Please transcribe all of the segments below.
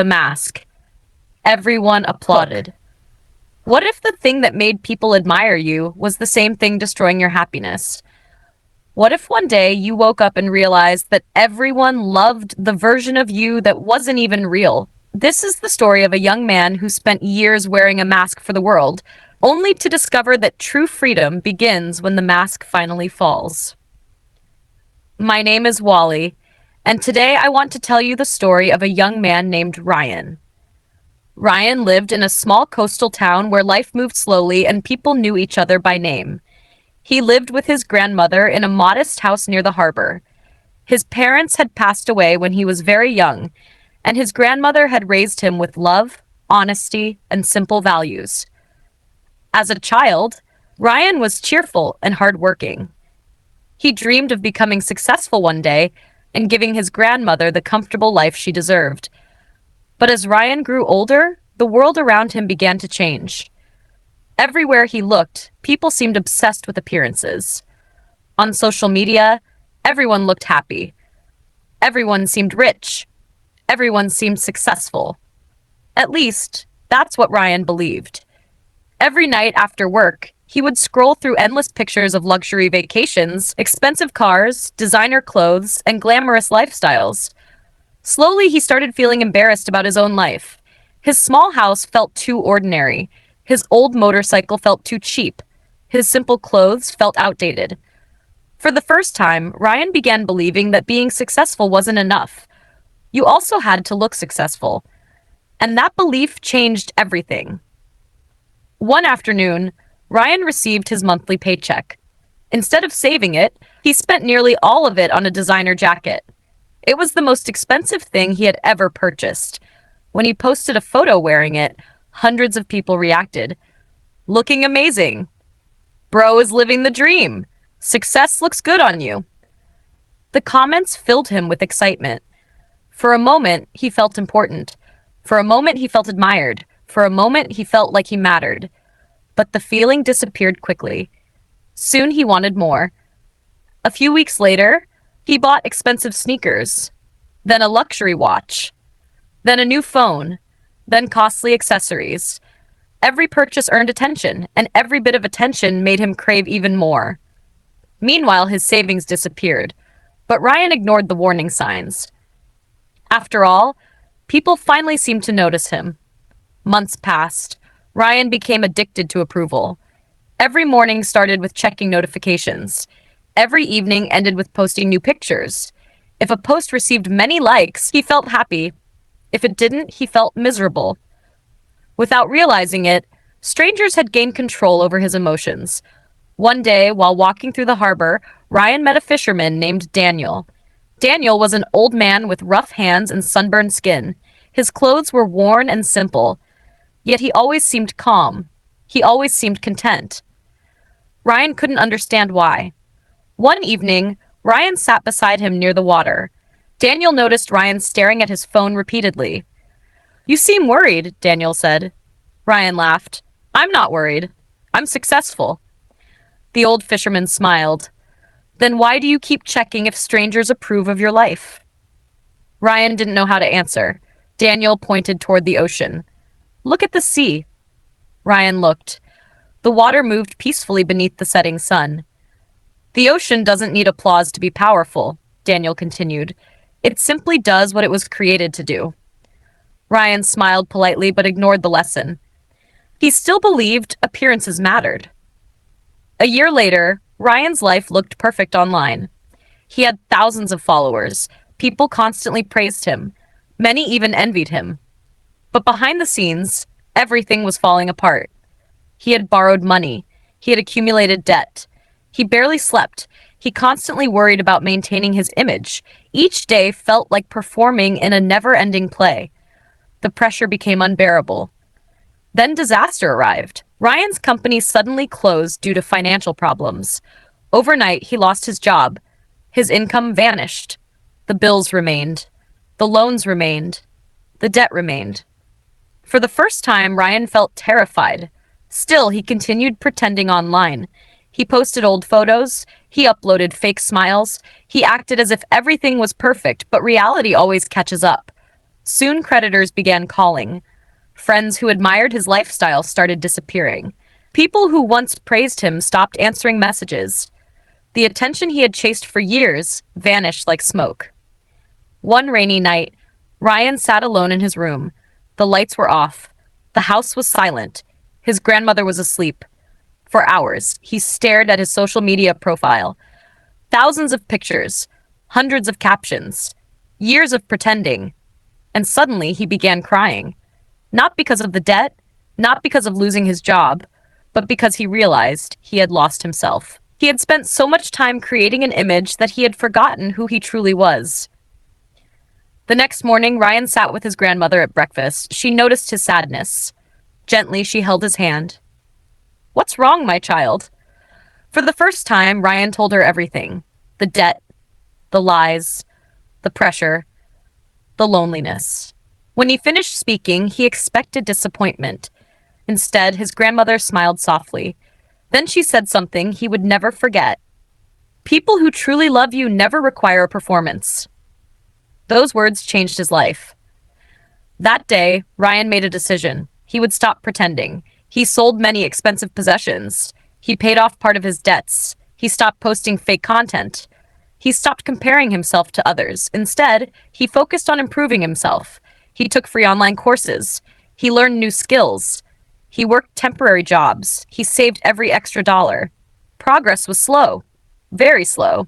The mask. Everyone Hook. applauded. What if the thing that made people admire you was the same thing destroying your happiness? What if one day you woke up and realized that everyone loved the version of you that wasn't even real? This is the story of a young man who spent years wearing a mask for the world, only to discover that true freedom begins when the mask finally falls. My name is Wally, and today I want to tell you the story of a young man named Ryan. Ryan lived in a small coastal town where life moved slowly and people knew each other by name. He lived with his grandmother in a modest house near the harbor. His parents had passed away when he was very young, and his grandmother had raised him with love, honesty, and simple values. As a child, Ryan was cheerful and hardworking. He dreamed of becoming successful one day and giving his grandmother the comfortable life she deserved. But as Ryan grew older, the world around him began to change. Everywhere he looked, people seemed obsessed with appearances. On social media, everyone looked happy. Everyone seemed rich. Everyone seemed successful. At least, that's what Ryan believed. Every night after work, he would scroll through endless pictures of luxury vacations, expensive cars, designer clothes, and glamorous lifestyles. Slowly, he started feeling embarrassed about his own life. His small house felt too ordinary. His old motorcycle felt too cheap. His simple clothes felt outdated. For the first time, Ryan began believing that being successful wasn't enough. You also had to look successful. And that belief changed everything. One afternoon, Ryan received his monthly paycheck. Instead of saving it, he spent nearly all of it on a designer jacket. It was the most expensive thing he had ever purchased. When he posted a photo wearing it, hundreds of people reacted. Looking amazing. Bro is living the dream. Success looks good on you. The comments filled him with excitement. For a moment, he felt important. For a moment, he felt admired. For a moment, he felt like he mattered. But the feeling disappeared quickly. Soon he wanted more. A few weeks later, he bought expensive sneakers, then a luxury watch, then a new phone, then costly accessories. Every purchase earned attention, and every bit of attention made him crave even more. Meanwhile, his savings disappeared, but Ryan ignored the warning signs. After all, people finally seemed to notice him. Months passed. Ryan became addicted to approval. Every morning started with checking notifications. Every evening ended with posting new pictures. If a post received many likes, he felt happy. If it didn't, he felt miserable. Without realizing it, strangers had gained control over his emotions. One day, while walking through the harbor, Ryan met a fisherman named Daniel. Daniel was an old man with rough hands and sunburned skin. His clothes were worn and simple, yet he always seemed calm. He always seemed content. Ryan couldn't understand why. One evening, Ryan sat beside him near the water. Daniel noticed Ryan staring at his phone repeatedly. "You seem worried," Daniel said. Ryan laughed. "I'm not worried. I'm successful." The old fisherman smiled. "Then why do you keep checking if strangers approve of your life?" Ryan didn't know how to answer. Daniel pointed toward the ocean. "Look at the sea." Ryan looked. The water moved peacefully beneath the setting sun. "The ocean doesn't need applause to be powerful," Daniel continued. "It simply does what it was created to do." Ryan smiled politely but ignored the lesson. He still believed appearances mattered. A year later, Ryan's life looked perfect online. He had thousands of followers. People constantly praised him. Many even envied him. But behind the scenes, everything was falling apart. He had borrowed money. He had accumulated debt. He barely slept. He constantly worried about maintaining his image. Each day felt like performing in a never-ending play. The pressure became unbearable. Then disaster arrived. Ryan's company suddenly closed due to financial problems. Overnight, he lost his job. His income vanished. The bills remained. The loans remained. The debt remained. For the first time, Ryan felt terrified. Still, he continued pretending online. He posted old photos. He uploaded fake smiles. He acted as if everything was perfect, but reality always catches up. Soon creditors began calling. Friends who admired his lifestyle started disappearing. People who once praised him stopped answering messages. The attention he had chased for years vanished like smoke. One rainy night, Ryan sat alone in his room. The lights were off. The house was silent. His grandmother was asleep. For hours, he stared at his social media profile. Thousands of pictures, hundreds of captions, years of pretending. And suddenly he began crying. Not because of the debt, not because of losing his job, but because he realized he had lost himself. He had spent so much time creating an image that he had forgotten who he truly was. The next morning, Ryan sat with his grandmother at breakfast. She noticed his sadness. Gently, she held his hand. "What's wrong, my child?" For the first time, Ryan told her everything. The debt, the lies, the pressure, the loneliness. When he finished speaking, he expected disappointment. Instead, his grandmother smiled softly. Then she said something he would never forget. "People who truly love you never require a performance." Those words changed his life. That day, Ryan made a decision. He would stop pretending. He sold many expensive possessions. He paid off part of his debts. He stopped posting fake content. He stopped comparing himself to others. Instead, he focused on improving himself. He took free online courses. He learned new skills. He worked temporary jobs. He saved every extra dollar. Progress was slow, very slow.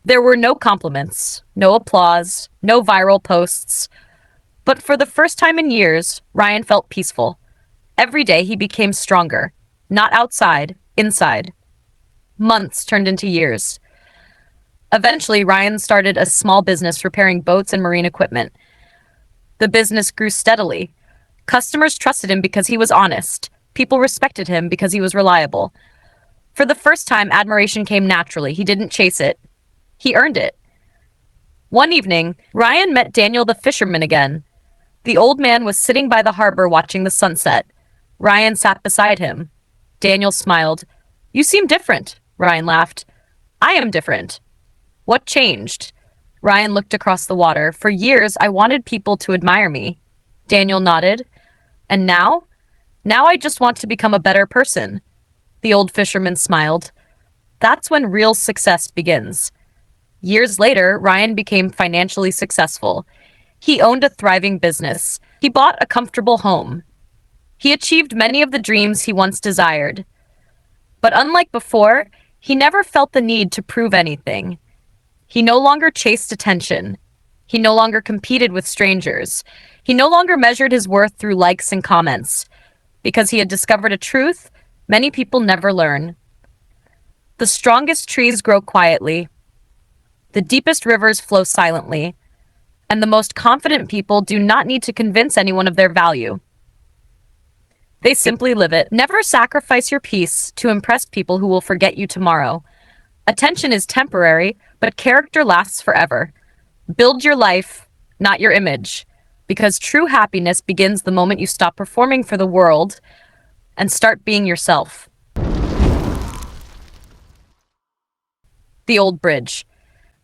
There were no compliments, no applause, no viral posts. But for the first time in years, Ryan felt peaceful. Every day he became stronger, not outside, inside. Months turned into years. Eventually, Ryan started a small business repairing boats and marine equipment. The business grew steadily. Customers trusted him because he was honest. People respected him because he was reliable. For the first time, admiration came naturally. He didn't chase it. He earned it. One evening, Ryan met Daniel the fisherman again. The old man was sitting by the harbor watching the sunset. Ryan sat beside him. Daniel smiled. "You seem different," Ryan laughed. "I am different." "What changed?" Ryan looked across the water. "For years, I wanted people to admire me." Daniel nodded. "And now? Now I just want to become a better person." The old fisherman smiled. That's when real success begins. Years later, Ryan became financially successful. He owned a thriving business. He bought a comfortable home. He achieved many of the dreams he once desired. But unlike before, he never felt the need to prove anything. He no longer chased attention. He no longer competed with strangers. He no longer measured his worth through likes and comments. Because he had discovered a truth many people never learn. The strongest trees grow quietly. The deepest rivers flow silently. And the most confident people do not need to convince anyone of their value. They simply live it. Never sacrifice your peace to impress people who will forget you tomorrow. Attention is temporary, but character lasts forever. Build your life, not your image, because true happiness begins the moment you stop performing for the world and start being yourself. The old bridge.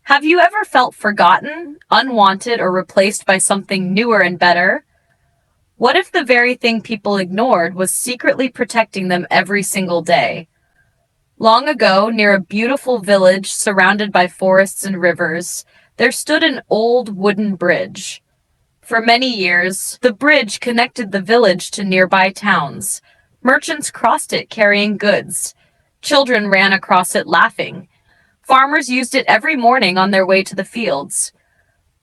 Have you ever felt forgotten, unwanted, or replaced by something newer and better? What if the very thing people ignored was secretly protecting them every single day? Long ago, near a beautiful village surrounded by forests and rivers, there stood an old wooden bridge. For many years, the bridge connected the village to nearby towns. Merchants crossed it carrying goods. Children ran across it laughing. Farmers used it every morning on their way to the fields.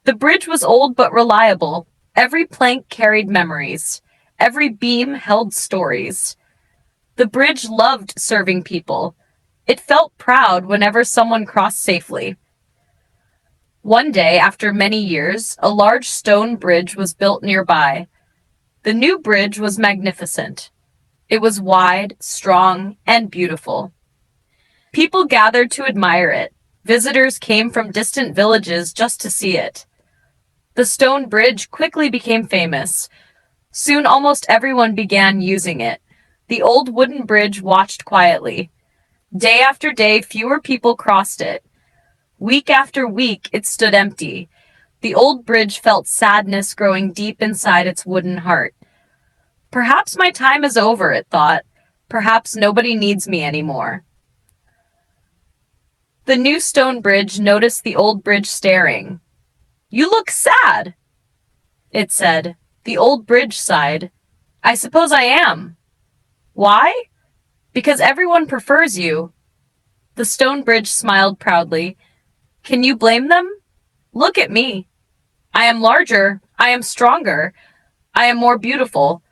The bridge was old but reliable. Every plank carried memories. Every beam held stories. The bridge loved serving people. It felt proud whenever someone crossed safely. One day, after many years, a large stone bridge was built nearby. The new bridge was magnificent. It was wide, strong, and beautiful. People gathered to admire it. Visitors came from distant villages just to see it. The stone bridge quickly became famous. Soon almost everyone began using it. The old wooden bridge watched quietly. Day after day, fewer people crossed it. Week after week, it stood empty. The old bridge felt sadness growing deep inside its wooden heart. Perhaps my time is over, it thought. Perhaps nobody needs me anymore. The new stone bridge noticed the old bridge staring. "You look sad," it said. The old bridge sighed. "I suppose I am." "Why?" "Because everyone prefers you." The stone bridge smiled proudly. "Can you blame them? Look at me. I am larger. I am stronger. I am more beautiful.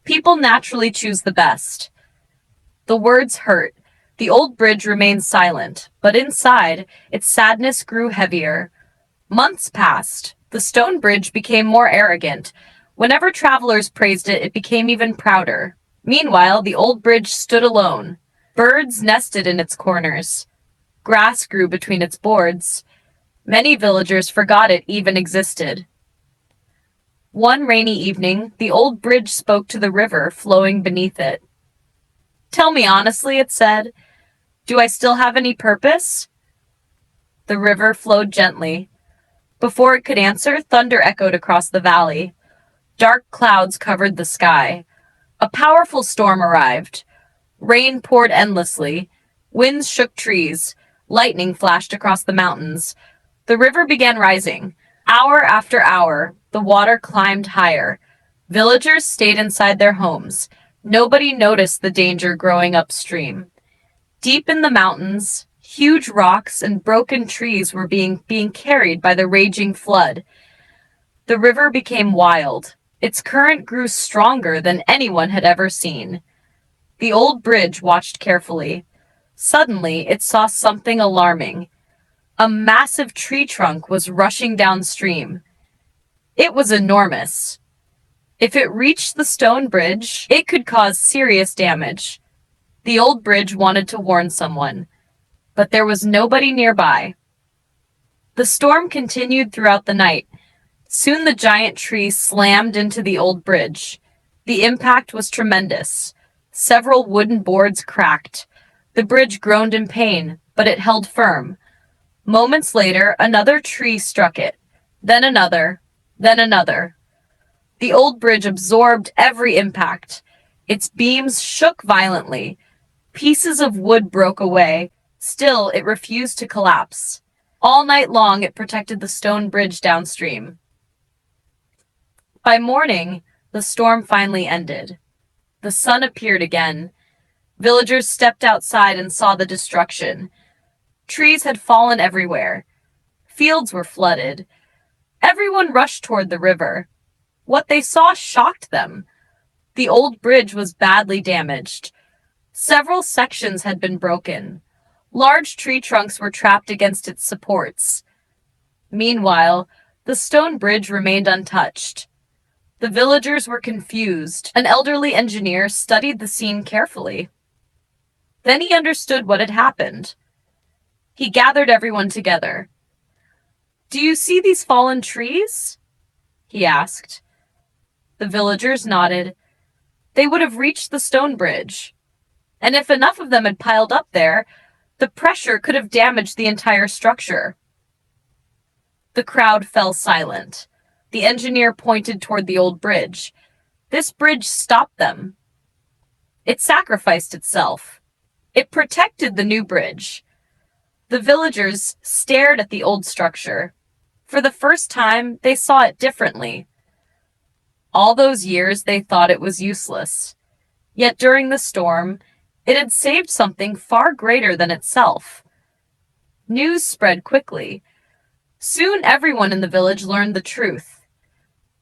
People naturally choose the best." The words hurt. The old bridge remained silent, but inside, its sadness grew heavier. Months passed. The stone bridge became more arrogant. Whenever travelers praised it, it became even prouder. Meanwhile, the old bridge stood alone. Birds nested in its corners. Grass grew between its boards. Many villagers forgot it even existed. One rainy evening, the old bridge spoke to the river flowing beneath it. "Tell me honestly," it said, "do I still have any purpose?" The river flowed gently. Before it could answer, thunder echoed across the valley. Dark clouds covered the sky. A powerful storm arrived. Rain poured endlessly. Winds shook trees. Lightning flashed across the mountains. The river began rising. Hour after hour, the water climbed higher. Villagers stayed inside their homes. Nobody noticed the danger growing upstream. Deep in the mountains, huge rocks and broken trees were being carried by the raging flood. The river became wild. Its current grew stronger than anyone had ever seen. The old bridge watched carefully. Suddenly, it saw something alarming. A massive tree trunk was rushing downstream. It was enormous. If it reached the stone bridge, it could cause serious damage. The old bridge wanted to warn someone, but there was nobody nearby. The storm continued throughout the night. Soon the giant tree slammed into the old bridge. The impact was tremendous. Several wooden boards cracked. The bridge groaned in pain, but it held firm. Moments later, another tree struck it. Then another. Then another. The old bridge absorbed every impact. Its beams shook violently. Pieces of wood broke away. Still, it refused to collapse. All night long, it protected the stone bridge downstream. By morning, the storm finally ended. The sun appeared again. Villagers stepped outside and saw the destruction. Trees had fallen everywhere. Fields were flooded. Everyone rushed toward the river. What they saw shocked them. The old bridge was badly damaged. Several sections had been broken. Large tree trunks were trapped against its supports. Meanwhile, the stone bridge remained untouched. The villagers were confused. An elderly engineer studied the scene carefully. Then he understood what had happened. He gathered everyone together. "Do you see these fallen trees?" he asked. The villagers nodded. They would have reached the stone bridge. And if enough of them had piled up there, the pressure could have damaged the entire structure. The crowd fell silent. The engineer pointed toward the old bridge. This bridge stopped them. It sacrificed itself. It protected the new bridge. The villagers stared at the old structure. For the first time, they saw it differently. All those years, they thought it was useless. Yet during the storm, it had saved something far greater than itself. News spread quickly. Soon everyone in the village learned the truth.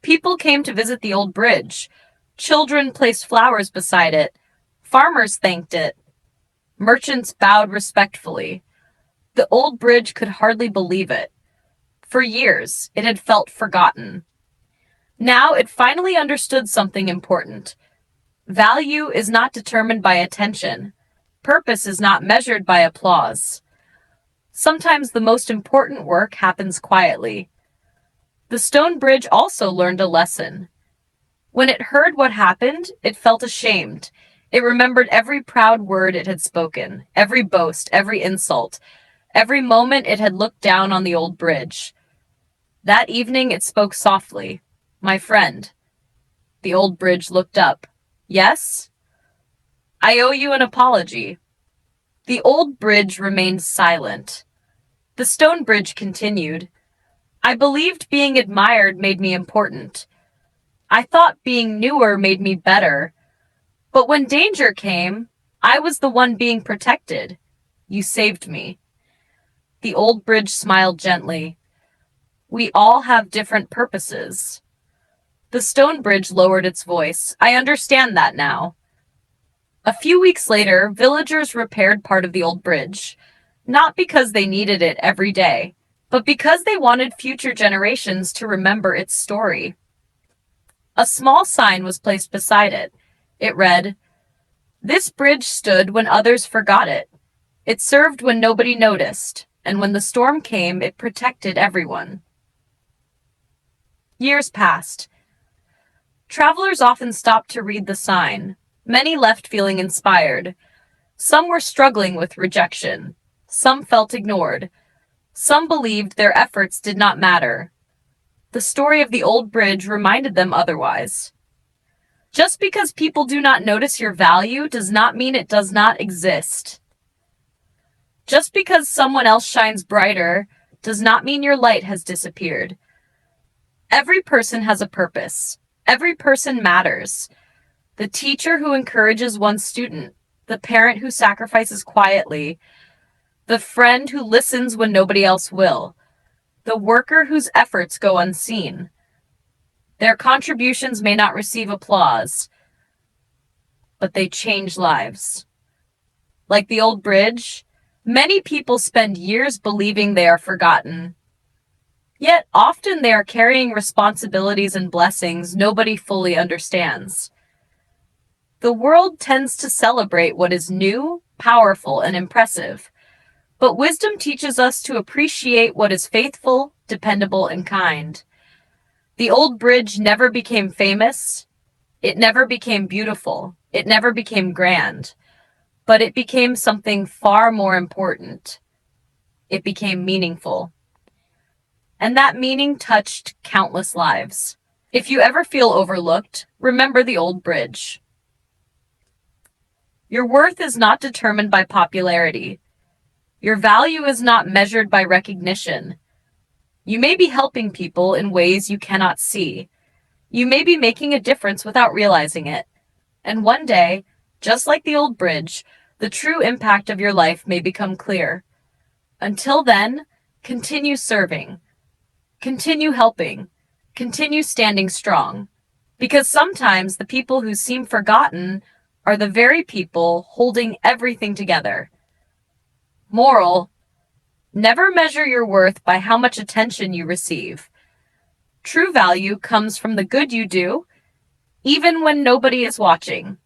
People came to visit the old bridge. Children placed flowers beside it. Farmers thanked it. Merchants bowed respectfully. The old bridge could hardly believe it. For years, it had felt forgotten. Now it finally understood something important. Value is not determined by attention. Purpose is not measured by applause. Sometimes the most important work happens quietly. The stone bridge also learned a lesson. When it heard what happened, it felt ashamed. It remembered every proud word it had spoken, every boast, every insult, every moment it had looked down on the old bridge. That evening it spoke softly. My friend. The old bridge looked up. Yes? I owe you an apology. The old bridge remained silent. The stone bridge continued. I believed being admired made me important. I thought being newer made me better. But when danger came, I was the one being protected. You saved me. The old bridge smiled gently. We all have different purposes. The stone bridge lowered its voice. I understand that now. A few weeks later, villagers repaired part of the old bridge, not because they needed it every day, but because they wanted future generations to remember its story. A small sign was placed beside it. It read, This bridge stood when others forgot it. It served when nobody noticed, and when the storm came, it protected everyone. Years passed. Travelers often stopped to read the sign. Many left feeling inspired. Some were struggling with rejection. Some felt ignored. Some believed their efforts did not matter. The story of the old bridge reminded them otherwise. Just because people do not notice your value does not mean it does not exist. Just because someone else shines brighter does not mean your light has disappeared. Every person has a purpose. Every person matters. The teacher who encourages one student, the parent who sacrifices quietly, the friend who listens when nobody else will, the worker whose efforts go unseen. Their contributions may not receive applause, but they change lives. Like the old bridge, many people spend years believing they are forgotten. Yet often they are carrying responsibilities and blessings nobody fully understands. The world tends to celebrate what is new, powerful, and impressive, but wisdom teaches us to appreciate what is faithful, dependable, and kind. The old bridge never became famous. It never became beautiful. It never became grand. But it became something far more important. It became meaningful. And that meaning touched countless lives. If you ever feel overlooked, remember the old bridge. Your worth is not determined by popularity. Your value is not measured by recognition. You may be helping people in ways you cannot see. You may be making a difference without realizing it. And one day, just like the old bridge, the true impact of your life may become clear. Until then, continue serving. Continue helping. Continue standing strong. Because sometimes the people who seem forgotten are the very people holding everything together. Moral: never measure your worth by how much attention you receive. True value comes from the good you do, even when nobody is watching.